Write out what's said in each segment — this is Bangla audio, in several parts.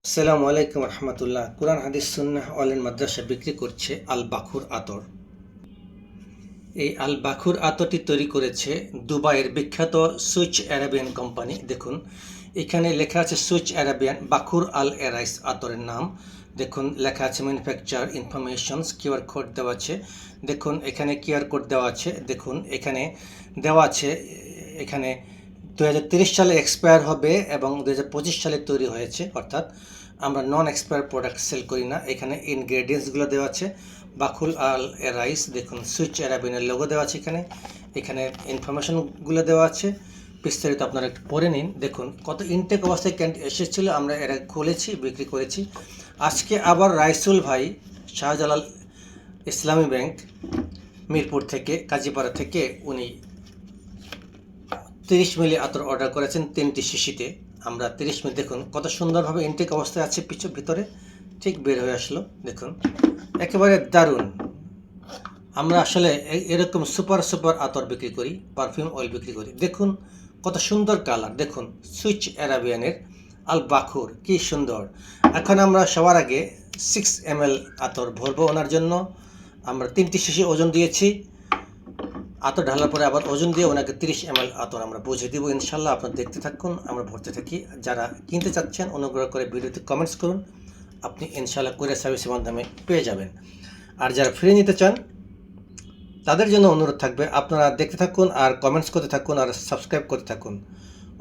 আসসালামু আলাইকুম রহমতুল্লাহ। কোরআন হাদিস সুন্নাহ অনলাইন মাদ্রাসা বিক্রি করছে আল বাখুর আতর। এই আল বাখুর আতরটি তৈরি করেছে দুবাইয়ের বিখ্যাত সুইচ অ্যারাবিয়ান কোম্পানি। দেখুন এখানে লেখা আছে সুইচ অ্যারাবিয়ান বাখুর আল এরাইস আতরের নাম। দেখুন লেখা আছে ম্যানুফ্যাকচার ইনফরমেশনস, কিউআর কোড দেওয়া আছে। দেখুন এখানে কিউআর কোড দেওয়া আছে। দেখুন এখানে দেওয়া আছে, এখানে 2030 সালে এক্সপায়ার হবে এবং 2025 সালে তৈরি হয়েছে, অর্থাৎ আমরা নন এক্সপায়ার প্রোডাক্ট সেল করি না। এখানে ইনগ্রেডিয়েন্টসগুলো দেওয়া আছে বাখুল আল এরাইস। দেখুন সুইচ অ্যারাবিয়ানের লোগো দেওয়া আছে এখানে, এখানে ইনফরমেশনগুলো দেওয়া আছে। বিস্তারিত আপনারা একটু পড়ে নিন। দেখুন কত ইনটেক অবস্থায় ক্যান্ট এসেছিলো, আমরা এরা খুলেছি, বিক্রি করেছি। আজকে আবার রাইসুল ভাই শাহজালাল ইসলামী ব্যাংক মিরপুর থেকে, কাজীপাড়া থেকে উনি 30 মিলি আতর অর্ডার করেছেন 3টি শিশিতে। আমরা 30 মিলি, দেখুন কত সুন্দরভাবে ইনটেক অবস্থায় আছে, ভিতরে ঠিক বের হয়ে আসলো। দেখুন একেবারে দারুণ। আমরা আসলে এরকম সুপার আতর বিক্রি করি, পারফিউম অয়েল বিক্রি করি। দেখুন কত সুন্দর কালার। দেখুন সুইচ অ্যারাবিয়ানের আল বাখুর, কি সুন্দর। এখন আমরা সবার আগে 6 ml আতর ভরবো ওনার জন্য। আমরা 3টি শিশি ওজন দিয়েছি। আতর ঢালার পরে আবার ওজন দিয়ে ওনাকে 30 ml আতর আমরা বুঝে দিব ইনশাল্লাহ। আপনারা দেখতে থাকুন, আমরা ভরতে থাকি। যারা কিনতে চাচ্ছেন অনুগ্রহ করে ভিডিওতে কমেন্টস করুন, আপনি ইনশাল্লাহ কুরিয়ার সার্ভিসের মাধ্যমে পেয়ে যাবেন। আর যারা ফ্রি নিতে চান তাদের জন্য অনুরোধ থাকবে, আপনারা দেখতে থাকুন আর কমেন্টস করতে থাকুন আর সাবস্ক্রাইব করতে থাকুন।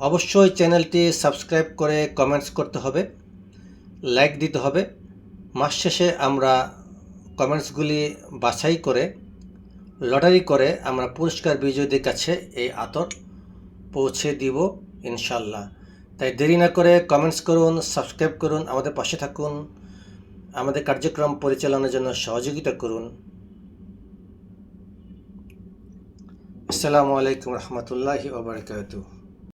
অবশ্যই চ্যানেলটি সাবস্ক্রাইব করে কমেন্টস করতে হবে, লাইক দিতে হবে। মাস শেষে আমরা কমেন্টসগুলি বাছাই করে লটারি করে আমরা পুরস্কার বিজয়ীদের কাছে এই আতর পৌঁছে দিব ইনশাল্লাহ। তাই দেরি না করে কমেন্টস করুন, সাবস্ক্রাইব করুন, আমাদের পাশে থাকুন, আমাদের কার্যক্রম পরিচালনার জন্য সহযোগিতা করুন। আসসালামু আলাইকুম রহমতুল্লাহি ওয়া বারাকাতুহু।